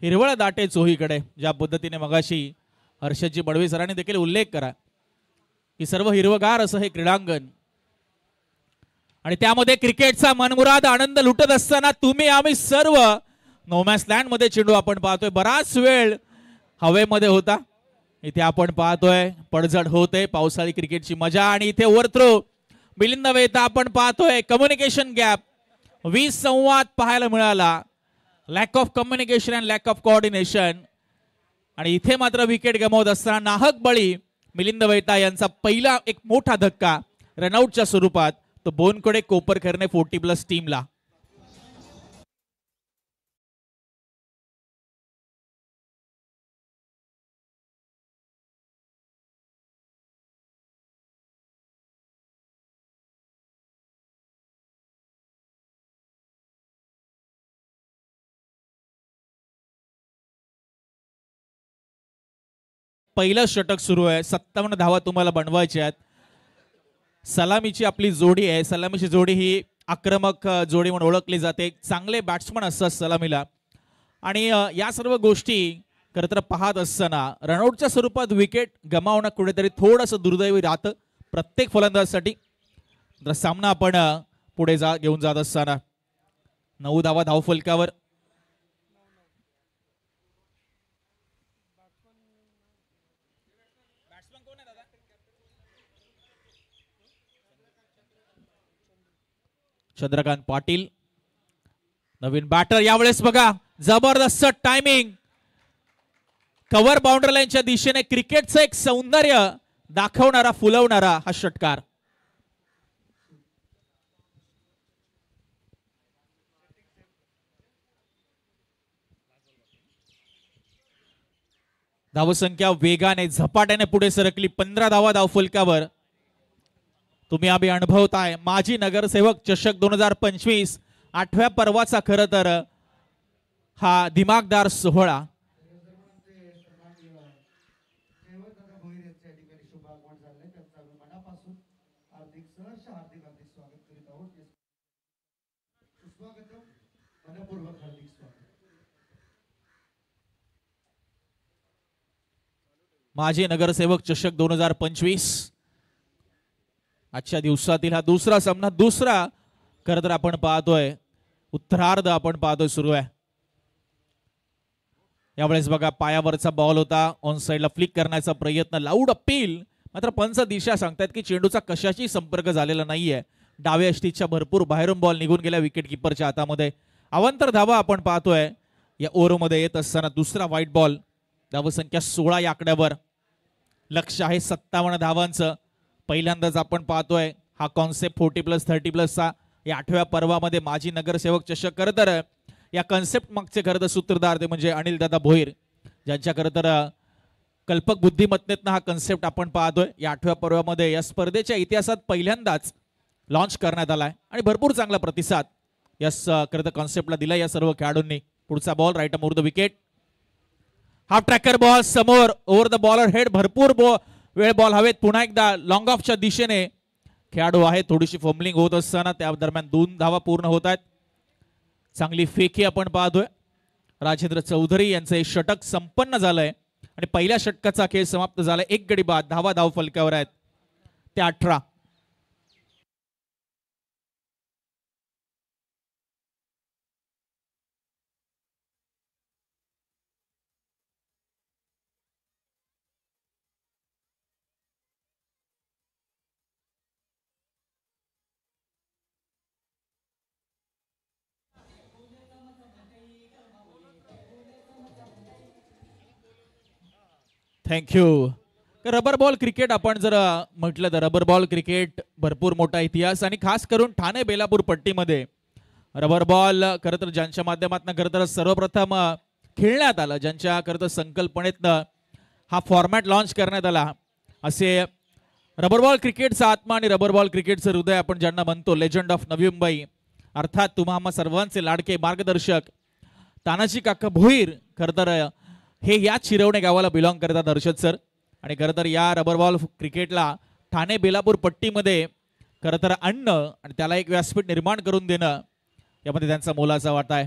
हिरवळ दाटे चोहीकडे, ज्या पद्धतीने मगाशी हर्षजी मडवी सरांनी देखील उल्लेख करा की सर्व हिरवगार असं हे क्रीडांगण, आणि त्यामध्ये क्रिकेटचा मनमुराद आनंद लुटत असताना तुम्ही आम्ही सर्व नोमॅन्स लँड मध्ये चेंडू आपण पाहतोय. बराच वेळ हवेमध्ये होता. इथे आपण पाहतोय पडझड होते. पावसाळी क्रिकेटची मजा. आणि इथे ओव्हरथ्रो मिलिंद वेता आपण पाहतोय. कम्युनिकेशन गॅप, विसंवाद पाहायला मिळाला. Lack of communication and lack of coordination. आणि इथे मात्र विकेट गमावत असताना नाहक बळी मिलिंद वेता यांचा पहिला एक मोठा धक्का रनआउटच्या स्वरूपात तो बोनकडे कोपरखैरणे 40+ टीमला. पहिलं षटक सुरू आहे. 57 धावा तुम्हाला बनवायच्या आहेत. सलामीची आपली जोडी आहे. सलामीची जोडी ही आक्रमक जोडी म्हणून ओळखली जाते. चांगले बॅट्समन असतात सलामीला. आणि या सर्व गोष्टी खरं तर पाहत असताना रनआउटच्या स्वरूपात विकेट गमावणं कुठेतरी थोडंसं दुर्दैवी राहतं प्रत्येक फलंदाजासाठी. तर सामना आपण पुढे घेऊन जात असताना 9 धावा धावफलकावर. चंद्रकांत पाटील नवीन बॅटर. यावेळेस बघा जबरदस्त टायमिंग. कव्हर बाउंड्री लाईनच्या दिशेने क्रिकेटचं एक सौंदर्य दाखवणारा फुलवणारा हा षटकार. धावसंख्या वेगाने झपाट्याने पुढे सरकली. 15 धावा धावफलकावर. तुम्ही आम्ही अनुभवताय माजी नगरसेवक चषक 2025 8व्या पर्वाचा खरं तर हा दिमागदार सोहळा. माजी नगरसेवक चषक 2025 आजच्या दिवसातील हा दुसरा सामना. दुसरा खरं तर आपण पाहतोय उत्तरार्ध आपण पाहतोय सुरू आहे. यावेळेस बघा पायावरचा बॉल होता. ऑन साइडला फ्लिक करण्याचा प्रयत्न. Loud appeal. मात्र पंच दिशा सांगतात की चेंडूचा कशाशी संपर्क झालेला नाहीये. डाव्या यष्टीच्या भरपूर बाहेरून बॉल निघून गेला विकेट किपरच्या हातामध्ये. अवांतर धावा आपण पाहतोय या ओव्हरमध्ये येत असताना. दुसरा व्हाईट बॉल. धावसंख्या 16 या आकड्यावर. लक्ष आहे 57 धावांचं. पहिल्यांदाच आपण पाहतोय हा कॉन्सेप्ट 40+ 30+ चा या 8व्या पर्वामध्ये माजी नगरसेवक चषक. खरं तर या कॉन्सेप्ट मागचे खरं तर सूत्रधार ते म्हणजे अनिल दादा भोईर, ज्यांच्या खरं तर कल्पक बुद्धिमत्तेतनं हा कॉन्सेप्ट आपण पाहतोय. या 8व्या पर्वामध्ये या स्पर्धेच्या इतिहासात पहिल्यांदाच लॉन्च करण्यात आलाय आणि भरपूर चांगला प्रतिसाद या खरं तर कॉन्सेप्टला दिला या सर्व खेळाडूंनी. पुढचा ball right over the wicket. Half tracker ball समोर ओव्हर द बॉलर हेड. भरपूर वेळ बॉल हवेत. पुन्हा एकदा लॉंग ऑफच्या दिशेने खेळाडू आहे. थोडीशी फंबलिंग होत असताना त्या दरम्यान 2 धावा पूर्ण होत आहेत. चांगली फेकी आपण पाहतोय. राजेंद्र चौधरी यांचं हे षटक संपन्न झालंय आणि पहिल्या षटकाचा खेळ समाप्त झालाय. 1 गडी बाद. धावा धाव फलकावर आहेत ते 18. थँक्यू. रबर बॉल क्रिकेट आपण जर म्हटलं तर रबर बॉल क्रिकेट भरपूर मोठा इतिहास आणि खास करून ठाणे बेलापूर पट्टीमध्ये रबर बॉल खरं तर ज्यांच्या माध्यमातून खरं तर सर्वप्रथम खेळण्यात आलं, ज्यांच्या खरं तर संकल्पनेतनं हा फॉर्मॅट लॉन्च करण्यात आला, असे रबर बॉल क्रिकेटचा आत्मा आणि रबर बॉल क्रिकेटचं हृदय आपण ज्यांना म्हणतो लेजंड ऑफ नवी मुंबई, अर्थात तुम्हा सर्वांचे लाडके मार्गदर्शक तानाजी काका भोईर खरं तर हे या चिरवणे गावाला बिलॉंग करतात हर्षद सर. आणि खरं तर या रबर बॉल क्रिकेटला ठाणे बेलापूर पट्टीमध्ये खरं तर आणणं आणि त्याला एक व्यासपीठ निर्माण करून देणं यामध्ये त्यांचा मोलाचा वाटा आहे.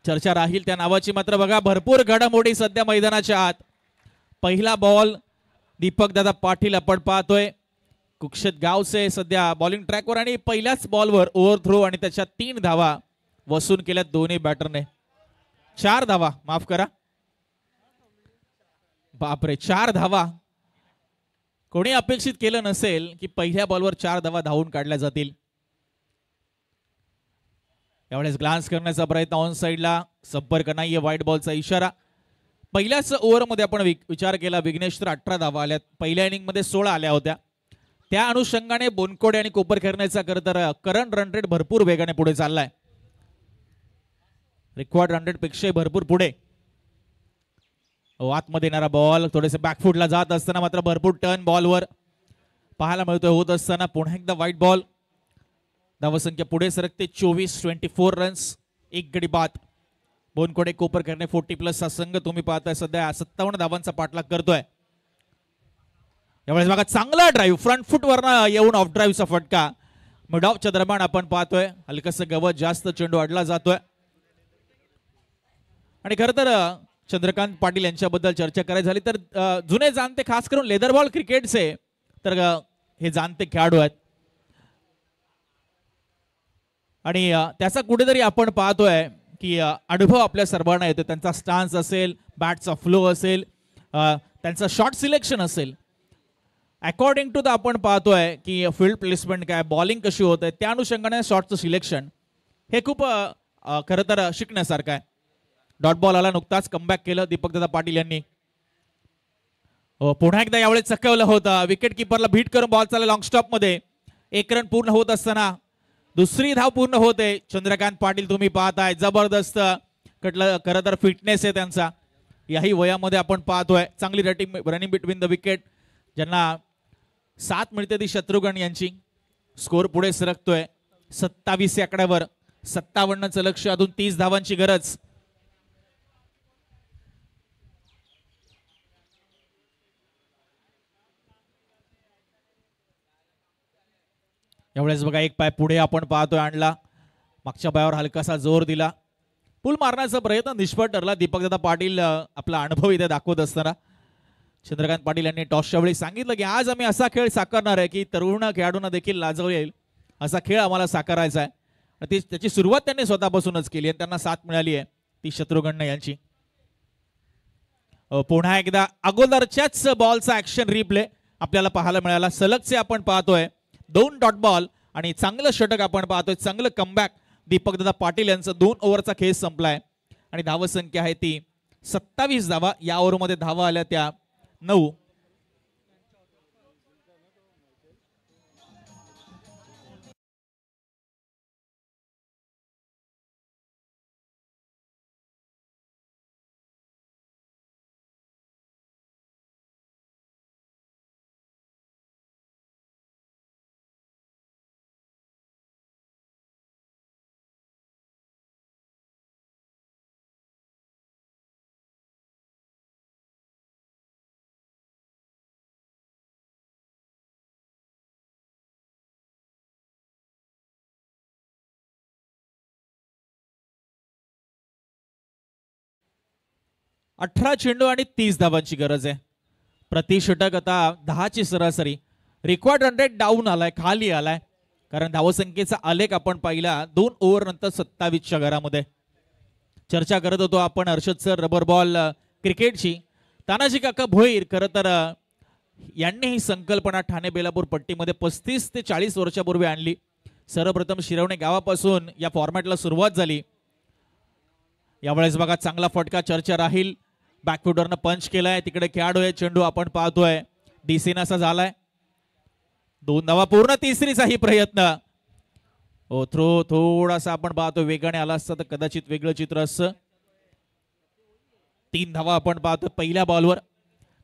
चर्चा राहील त्या नावाची. मात्र बघा भरपूर घडामोडी सध्या मैदानाच्या आत. पहिला बॉल दीपक दादा पाटील आपण पाहतोय. कुक्षत गावचे सध्या बॉलिंग ट्रॅकवर आणि पहिल्याच बॉलवर ओव्हरथ्रो आणि त्याच्या 3 धावा वसूल केल्या दोन्ही बॅटरने. 4 धावा, माफ करा, बापरे 4 धावा. कोणी अपेक्षित केलं नसेल की पहिल्या बॉलवर 4 धावा धावून काढल्या जातील. यावेळेस ग्लान्स करण्याचा प्रयत्न ऑन साइडला, संपर्क नाहीये, व्हाईट बॉलचा इशारा. पहिल्याच ओव्हरमध्ये आपण विचार केला विघ्नेश तर 18 धावा आल्यात, पहिल्या इनिंग मध्ये 16 आल्या होत्या. त्या अनुषंगाने बोनकोडे आणि कोपरखैरनेचा खरं तर करंट रन रेट भरपूर वेगाने पुढे चाललाय, रेकॉर्ड रन रेट पेक्षा भरपूर पुढे. आतमध्ये येणारा बॉल थोडेसे बॅकफुटला जात असताना मात्र भरपूर टर्न बॉलवर पाहायला मिळतोय. होत असताना पुन्हा एकदा व्हाईट बॉल. धावसंख्या पुढे सरकते 24 रन्स, 1 गडी बाद. बोनकोडे कोपरखैरने 40+ हा संघ तुम्ही पाहताय सध्या 57 धावांचा पाठलाग करतोय. यावेळेस बघा चांगला ड्राईव्ह, फ्रंट फुटवरनं येऊन ऑफ ड्राईव्हचा फटका. मिड ऑफच्या दरम्यान आपण पाहतोय हलकस गवत जास्त चेंडू अडला जातोय. आणि खरं तर चंद्रकांत पाटील यांच्याबद्दल चर्चा करायची झाली तर जुने जाणते, खास करून लेदर बॉल क्रिकेटचे तर हे जाणते खेळाडू आहेत. आणि त्याचा कुठेतरी आपण पाहतोय की अनुभव आपल्या सर्वांना येतो. त्यांचा स्टान्स असेल, बॅटचा फ्लो असेल, त्यांचा शॉट सिलेक्शन असेल, अकॉर्डिंग टू द आपण पाहतोय की फील्ड प्लेसमेंट काय, बॉलिंग कशी होत आहे, त्या अनुषंगाने शॉटचं सिलेक्शन हे खूप खरं तर शिकण्यासारखं आहे. डॉट बॉल आला नुकताच, कमबॅक केलं दीपकदादा पाटील यांनी. पुन्हा एकदा यावेळेस चकवलं होतं, विकेट किपरला भीट करून बॉल चालला लॉंग स्टॉप मध्ये. 1 रन पूर्ण होत असताना दुसरी धाव पूर्ण होते. चंद्रकांत पाटील तुम्ही पाहताय जबरदस्त खरं तर फिटनेस आहे त्यांचा. याही वयामध्ये आपण पाहतोय चांगली रनिंग बिटवीन द विकेट. ज्यांना साथ मिळते ती शत्रुघ्न यांची. स्कोर पुढे सरकतोय 27 आकड्यावर. 57चं लक्ष, अजून 30 धावांची गरज. यावेळेस बघा एक पाय पुढे आपण पाहतोय आणला, मागच्या पायावर हलकासा जोर दिला, पुल मारण्याचा प्रयत्न निष्फळ ठरला. दीपकदादा पाटील आपला अनुभव इथे दाखवत असताना चंद्रकांत पाटील यांनी टॉसच्या वेळी सांगितलं की आज आम्ही असा खेळ साकारणार आहे की तरुण खेळाडूंना देखील लाजवेल असा खेळ आम्हाला साकारायचा आहे. त्याची सुरुवात त्यांनी स्वतःपासूनच केली आणि त्यांना साथ मिळाली आहे ती शत्रुघ्न यांची. पुन्हा एकदा अगोदरच्याच बॉलचा ऍक्शन रिप्ले आपल्याला पाहायला मिळाला. सलगचे आपण पाहतोय 2 डॉट बॉल आणि चांगलं षटक आपण पाहतोय, चांगलं कमबॅक दीपकदादा पाटील यांचं. 2 ओव्हरचा खेळ संपलाय आणि धावसंख्या आहे ती 27 धावा. या ओव्हरमध्ये धावा आल्या त्या 9. अठरा चेंडू आणि 30 धावांची गरज आहे. प्रति षटक आता 10ची सरासरी. रेकॉर्ड रन रेट डाऊन आलाय, खाली आलाय, कारण धावसंख्येचा आलेख आपण पाहिला 2 ओव्हर नंतर 27च्या घरामध्ये. चर्चा करत होतो आपण हर्षद सर रबर बॉल क्रिकेटची. तानाजी काका भोईर खरं तर यांनी ही संकल्पना ठाणे बेलापूर पट्टीमध्ये 35 ते 40 वर्षापूर्वी आणली. सर्वप्रथम शिरवणे गावापासून या फॉर्मॅटला सुरुवात झाली. यावेळेस बघा चांगला फटका, चर्चा राहील. बॅकफुटरनं पंच केलाय, तिकडे खेळाडू आहे, चेंडू आपण पाहतोय दिसेनासा झालाय. 2 धावा पूर्ण, तिसरीचाही प्रयत्न. थ्रो थोडासा आपण पाहतो वेगाने आला असता तर कदाचित वेगळं चित्र असतं. 3 धावा आपण पाहतो पहिल्या बॉलवर.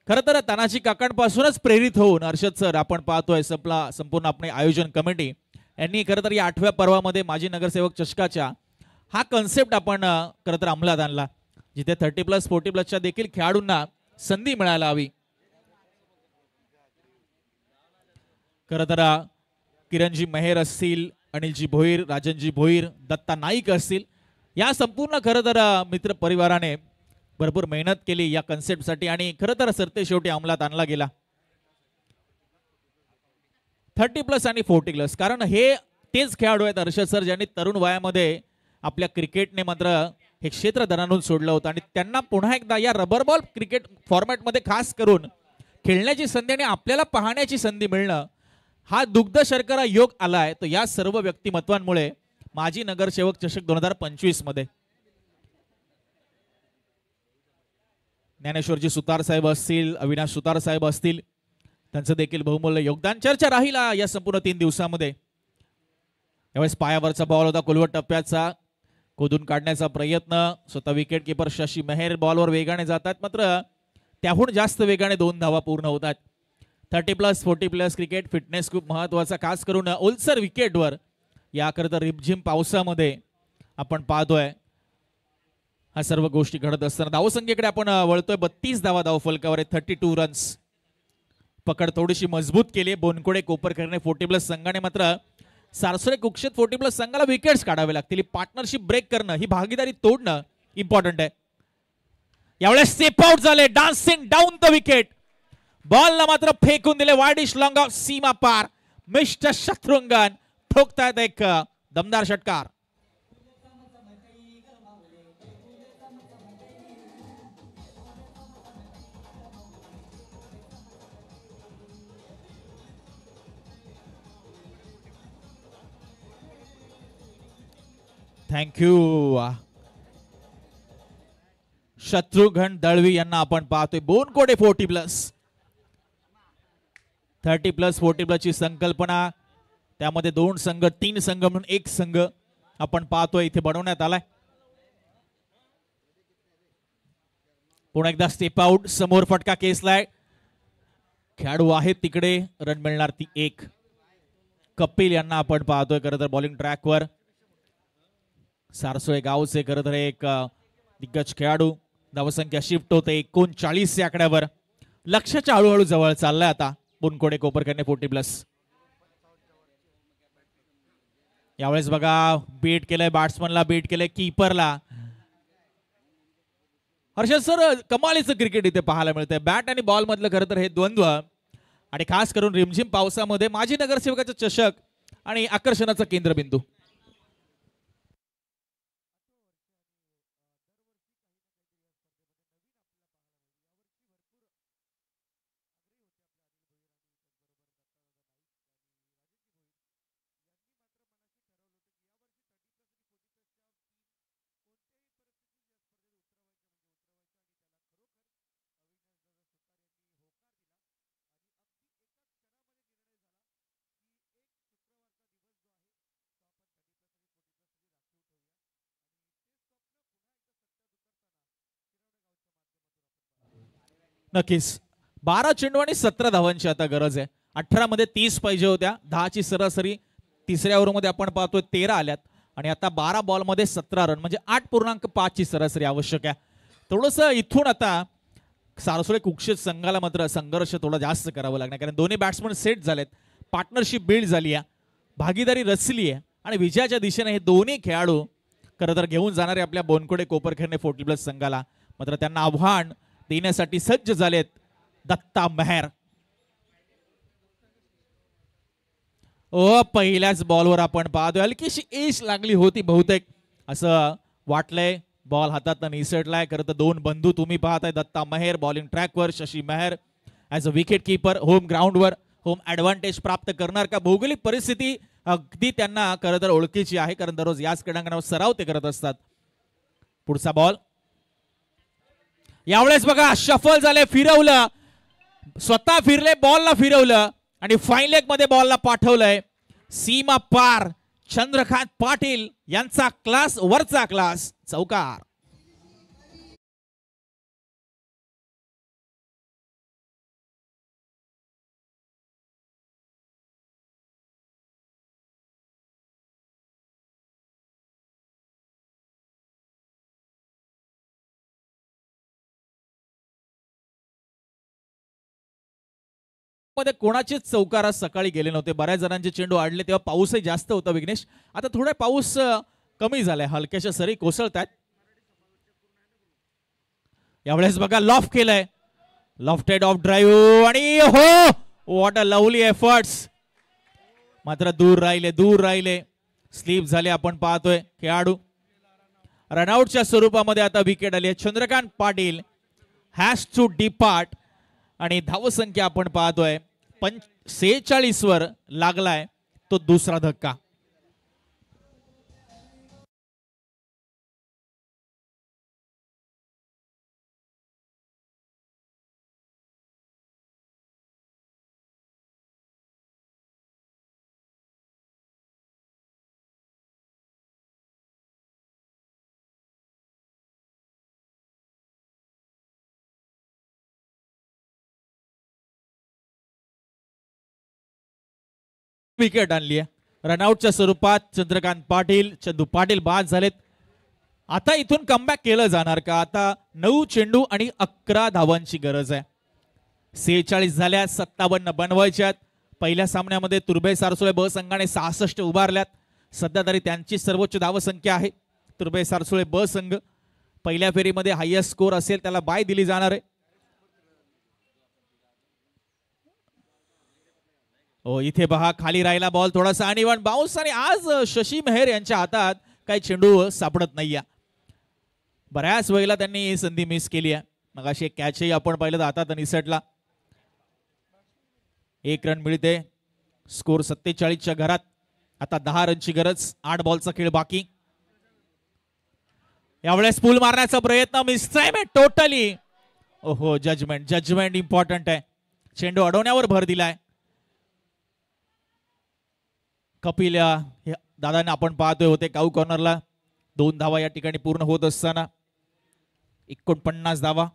खरं तर तानाजी काकांपासूनच प्रेरित होऊन हर्षद सर आपण पाहतोय संपूर्ण आपले आयोजन कमिटी यांनी खरं तर या 8व्या पर्वामध्ये माजी नगरसेवक चषकाच्या हा कन्सेप्ट आपण खरं तर अंमलात आणला, जिथे 30+, 40+च्या देखील खेळाडूंना संधी मिळायला हवी. खरं तर किरणजी मेहर असतील, अनिलजी भोईर, राजनजी भोईर, दत्ता नाईक असतील, या संपूर्ण खरं तर मित्र परिवाराने भरपूर मेहनत केली या कन्सेप्टसाठी आणि खरं तर सरते शेवटी अंमलात आणला गेला. 30+ आणि 40+, कारण हे तेच खेळाडू आहेत हर्षद सर ज्यांनी तरुण वयामध्ये आपल्या क्रिकेटने मात्र हे क्षेत्र दणानून सोडलं होतं आणि त्यांना पुन्हा एकदा या रबर बॉल क्रिकेट फॉर्मॅटमध्ये खास करून खेळण्याची संधी आणि आपल्याला पाहण्याची संधी मिळणं हा दुग्ध शर्करा योग आलाय. तर या सर्व व्यक्तिमत्वांमुळे माजी नगरसेवक चषक 2025 मध्ये ज्ञानेश्वरजी सुतार साहेब असतील, अविनाश सुतार साहेब असतील, त्यांचं देखील बहुमूल्य योगदान चर्चा राहील या संपूर्ण 3 दिवसामध्ये. यावेळेस पायावरचा बॉल होता कुलवट टप्प्याचा, खोदून काढण्याचा प्रयत्न, स्वतः विकेट किपर शशी मेहर बॉलवर वेगाने जातात, मात्र त्याहून जास्त वेगाने 2 धावा पूर्ण होतात. 30+, 40+ क्रिकेट फिटनेस खूप महत्वाचा, खास करून ओलसर विकेटवर याकरता रिमझिम पावसामध्ये आपण पाहतोय हा सर्व गोष्टी घडत असताना. धावसंख्येकडे आपण वळतोय. 32 धावा धावफलकावर आहे, 32 रन्स. पकड थोडीशी मजबूत केली बोनकोडे कोपरकरने 40+ संघाने, मात्र सारसोळे कुक्षत 40+ संघाला विकेट्स काढावे लागतील. पार्टनरशिप ब्रेक करणं, ही भागीदारी तोडणं इम्पॉर्टंट आहे. यावेळेस स्टेप आउट झाले, डान्सिंग डाऊन द विकेट. बॉलला मात्र फेकून दिले वाईडिश लॉंग ऑफ, सीमा पार. मिस्टर शत्रुंगन ठोकतायत एक दमदार षटकार. थँक्यू शत्रुघ्न दळवी यांना आपण पाहतोय. बोनकोडे 40+, 30+, 40+ ची संकल्पना, त्यामध्ये 2 संघ 3 संघ म्हणून 1 संघ आपण पाहतोय इथे बनवण्यात आलाय. पुन्हा एकदा स्टेप आउट, समोर फटका केसलाय, खेळाडू आहेत तिकडे, रन मिळणार ती 1. कपिल यांना आपण पाहतोय खरं तर बॉलिंग ट्रॅकवर. सारसोळे गावचे खरं तर एक दिग्गज खेळाडू. धावसंख्या शिफ्ट होते 39 या आकड्यावर. लक्ष्याच्या हळूहळू जवळ चाललाय आता बोनकोडे कोपरकरने 40+. यावेळेस बघा बीट केलंय, बॅट्समनला बीट केलंय, कीपरला. हर्षद सर कमालीचं क्रिकेट इथे पाहायला मिळतंय. बॅट आणि बॉल मधलं खरं तर हे द्वंद्व, आणि खास करून रिमझिम पावसामध्ये माजी नगरसेवकाचा चषक आणि आकर्षणाचा केंद्रबिंदू. नक्कीच 12 चेंडू आणि 17 धावांची आता गरज आहे. 18 मध्ये 30 पाहिजे होत्या. 10 ची सरासरी तिसऱ्या ओव्हरमध्ये आपण पाहतोय 13 आल्यात, आणि आता 12 बॉलमध्ये 17 रन म्हणजे 8.5 ची सरासरी आवश्यक आहे. थोडंसं इथून आता सारसोळे कुक्षित संघाला मात्र संघर्ष थोडा जास्त करावा लागणार, कारण दोन्ही बॅट्समन सेट झालेत, पार्टनरशिप बिल्ड झाली आहे, भागीदारी रचली आहे, आणि विजयाच्या दिशेने हे दोन्ही खेळाडू खरं तर घेऊन जाणारे आपल्या बोनकोडे कोपरखैरणे 40+ संघाला. मात्र त्यांना आव्हान देण्यासाठी सज्ज झालेत दत्ता मेहर. पहिल्याच बॉलवर आपण पाहतोय हलकीशी एज लागली होती बहुतेक असं वाटलंय. बॉल हातात निसटलाय. खरं तर 2 बंधू तुम्ही पाहताय, दत्ता मेहर बॉलिंग ट्रॅकवर, Shashi Meher as a wicket keeper home ग्राउंडवर. होम ऍडव्हान्टेज प्राप्त करणार का? भौगोलिक परिस्थिती अगदी त्यांना खरं तर ओळखीची आहे, कारण दररोज याच क्रीडांगणावर सराव ते करत असतात. पुढचा बॉल यावेळेस बघा शफल झाले, फिरवलं, स्वतः फिरले, बॉलला फिरवलं आणि फाईन लेग मध्ये बॉलला पाठवलंय. सीमा पार. चंद्रकांत पाटील यांचा क्लास वरचा क्लास, चौकार. मध्ये कोणाचेच चौकार आज सकाळी गेले नव्हते. बऱ्याच जणांचे चेंडू आडले तेव्हा पाऊसही जास्त होता विघ्नेश. आता थोडा पाऊस कमी झालाय, हलक्याशा सरी कोसळतात. यावेळेस बघा लॉफ्ट केलंय, लॉफ्टेड ऑफ ड्राईव्ह, आणि हो व्हॉट अ लवली एफर्ट्स. मात्र दूर राहिले स्लीप झाले आपण पाहतोय खेळाडू. रनआउटच्या स्वरूपामध्ये आता विकेट आली आहे. Chandrakant Patil has to depart आणि धावसंख्या आपण पाहतोय 46 वर लागलाय तो दुसरा धक्का. विकेट आणली आहे रनआउटच्या स्वरूपात. चंद्रकांत पाटील, चंदू पाटील बाद झालेत. आता इथून कमबॅक केलं जाणार का? आता 9 चेंडू आणि 11 धावांची गरज आहे. 46 झाल्या, 57 बनवायच्यात. पहिल्या सामन्यामध्ये तुर्भे सारसुळे ब संघाने 66 उभारल्यात. सध्या तरी त्यांची सर्वोच्च धावसंख्या आहे. तुर्भे सारसुळे ब संघ पहिल्या फेरीमध्ये हायएस्ट स्कोर असेल त्याला बाय दिली जाणार आहे. हो इथे पहा खाली राहिला बॉल थोडासा अनइव्हन बाउन्स आणि आज शशी मेहर यांच्या हातात काही चेंडू सापडत नाहीये. बऱ्याच वेळेला त्यांनी ही संधी मिस केली आहे. मग अशी एक कॅचही आपण पाहिलं तर हातात निसटला. 1 रन मिळते. स्कोर 47च्या घरात. आता 10 रनची गरज. 8 बॉलचा खेळ बाकी. यावेळेस पूल मारण्याचा प्रयत्न मिसटाइम टोटली. ओहो जजमेंट इम्पॉर्टंट आहे. चेंडू अडवण्यावर भर दिलाय. कपिल दादांना आपण पाहतोय होते काऊ कॉर्नरला. 2 धावा या ठिकाणी पूर्ण होत असताना 49 धावा.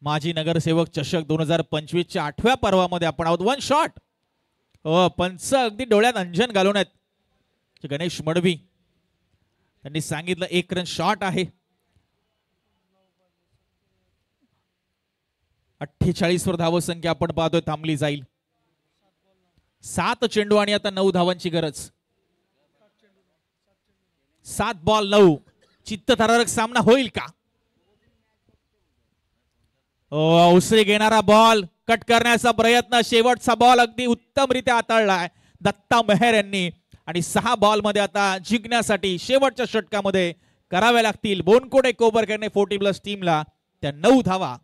माजी नगरसेवक चषक 2025च्या 8व्या पर्वामध्ये आपण आहोत. 1 शॉट. पंच अगदी डोळ्यात अंजन घालून आहेत. गणेश मडवी त्यांनी सांगितलं 1 रन शॉट आहे. 48 वर धावसंख्या आपण पाहतोय थांबली जाईल. 7 चेंडू आणि आता 9 धावांची गरज. 7 बॉल 9. चित्तथरारक सामना होईल का? उसरी घेणारा बॉल कट करण्याचा प्रयत्न. शेवटचा बॉल अगदी उत्तमरित्या हाताळलाय दत्ता मेहर यांनी. आणि 6 बॉल मध्ये आता जिंकण्यासाठी शेवटच्या षटकामध्ये कराव्या लागतील बोनकोडे कोपरकरने 40+ टीमला त्या 9 धावा.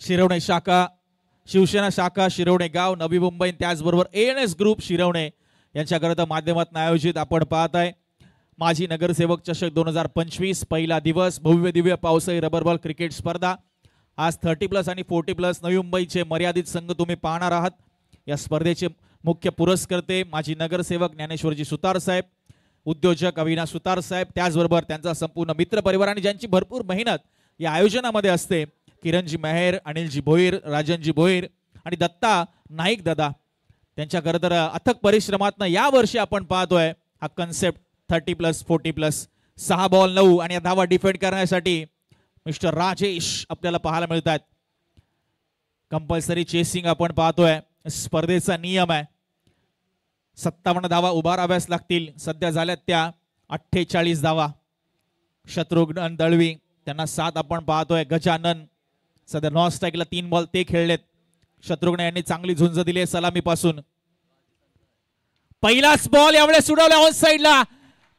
शिरवणे शाखा, शिवसेना शाखा शिरवणे गाव, नवी मुंबई, त्याचबरोबर ANS ग्रुप शिरवणे यांच्याकरता माध्यमातून आयोजित आपण पाहत आहे माजी नगरसेवक चषक 2025 पहिला दिवस. भव्य दिव्य पावसाळी रबर बॉल क्रिकेट स्पर्धा. आज 30+ आणि 40+ नवी मुंबईचे मर्यादित संघ तुम्ही पाहणार आहात. या स्पर्धेचे मुख्य पुरस्कर्ते माजी नगरसेवक ज्ञानेश्वरजी सुतार साहेब, उद्योजक अविनाश सुतार साहेब, त्याचबरोबर त्यांचा संपूर्ण मित्र परिवार आणि ज्यांची भरपूर मेहनत या आयोजनामध्ये असते. किरणजी मेहर, अनिलजी भोईर, राजनजी भोईर आणि दत्ता नाईक दादा त्यांच्या खरं तर अथक परिश्रमातनं या वर्षी आपण पाहतोय हा कन्सेप्ट 30+, 40+. 6 बॉल 9 आणि धावा डिफेंड करण्यासाठी मिस्टर राजेश आपल्याला पाहायला मिळतात. कंपल्सरी चेसिंग आपण पाहतोय. स्पर्धेचा नियम आहे 57 धावा उभाराव्यास लागतील. सध्या झाल्यात त्या 48 धावा. शत्रुघ्न दळवी त्यांना 7 आपण पाहतोय. गजानन सध्या नॉन स्ट्राईकला 3 बॉल ते खेळलेत. शत्रुघ्न यांनी चांगली झुंज दिली सलामी पासून. पहिलाच बॉल यावेळेस उडवला ऑन साइडला.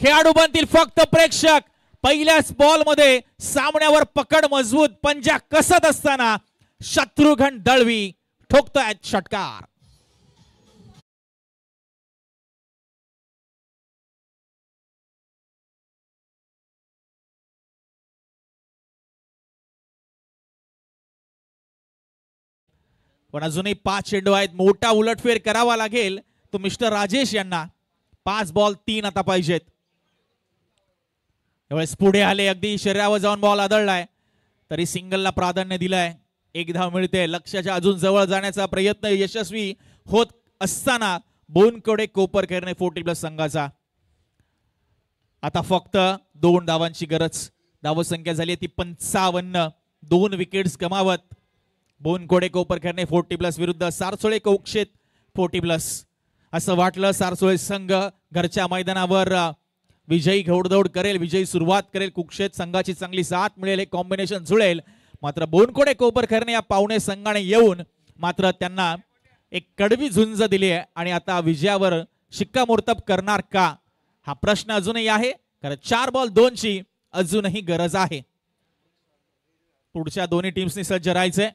खेळाडू बनतील फक्त प्रेक्षक. पहिल्याच बॉल मध्ये सामन्यावर पकड मजबूत पंजा कसत असताना शत्रुघ्न दळवी ठोकतोय षटकार. पण अजूनही 5 चेंडू आहेत. मोठा उलटफेर करावा लागेल तो मिस्टर राजेश यांना. 5 बॉल 3 आता पाहिजेत. यावेळेस पुढे आले, अगदी शरीरावर जाऊन बॉल आदळलाय तरी सिंगलला प्राधान्य दिलंय. 1 धाव मिळते. लक्ष्याच्या अजून जवळ जाण्याचा प्रयत्न यशस्वी होत असताना बोनकडे कोपरखैरणे 40+ संघाचा. आता फक्त 2 धावांची गरज. धावसंख्या झाली ती 55. 2 विकेट्स गमावत बोनकोडे कोपरखैरणे 40+ विरुद्ध सारसोळे कुक्षेत 40+. असं वाटलं सारसोळे संघ घरच्या मैदानावर विजयी घोडदौड करेल, विजयी सुरुवात करेल, कुक्षेत संघाची चांगली साथ मिळेल, एक कॉम्बिनेशन जुळेल. मात्र बोनकोडे कोपरखैरणे या पाहुणे संघाने येऊन मात्र त्यांना एक कडवी झुंज दिली आहे आणि आता विजयावर शिक्कामोर्तब करणार का हा प्रश्न अजूनही आहे. कारण 4 बॉल 2ची अजूनही गरज आहे. पुढच्या दोन्ही टीम्सनी सज्ज राहायचंय.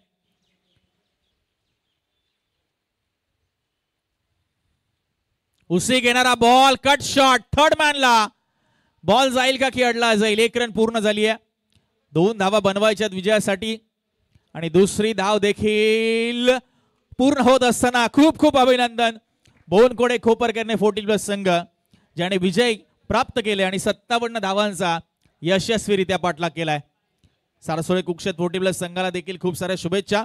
उसी घेणारा बॉल, कट शॉट, थर्ड मॅनला बॉल जाईल का खेळला जाईल. 1 रन पूर्ण झाली आहे. 2 धावा बनवायच्यात विजयासाठी आणि दुसरी धाव देखील पूर्ण होत असताना खूप खूप अभिनंदन बोनकोडे कोपरखैरणे 40+ संघ ज्याने विजय प्राप्त केले आणि 57 धावांचा यशस्वीरित्या पाठलाग केलाय. सारसोळे कुक्षेत 40+ संघाला देखील खूप साऱ्या शुभेच्छा.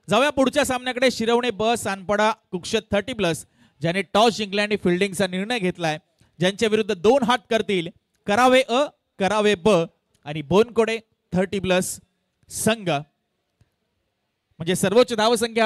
जाऊया पुढच्या सामन्याकडे. शिरवणे ब सानपाडा कुक्षेत 30+ ज्याने टॉस जिंकला आणि फिल्डिंगचा निर्णय घेतलाय. ज्यांच्या विरुद्ध 2 हात करतील करावे अ करावे ब आणि बोनकोडे 30+ संघ. म्हणजे सर्वोच्च धावसंख्या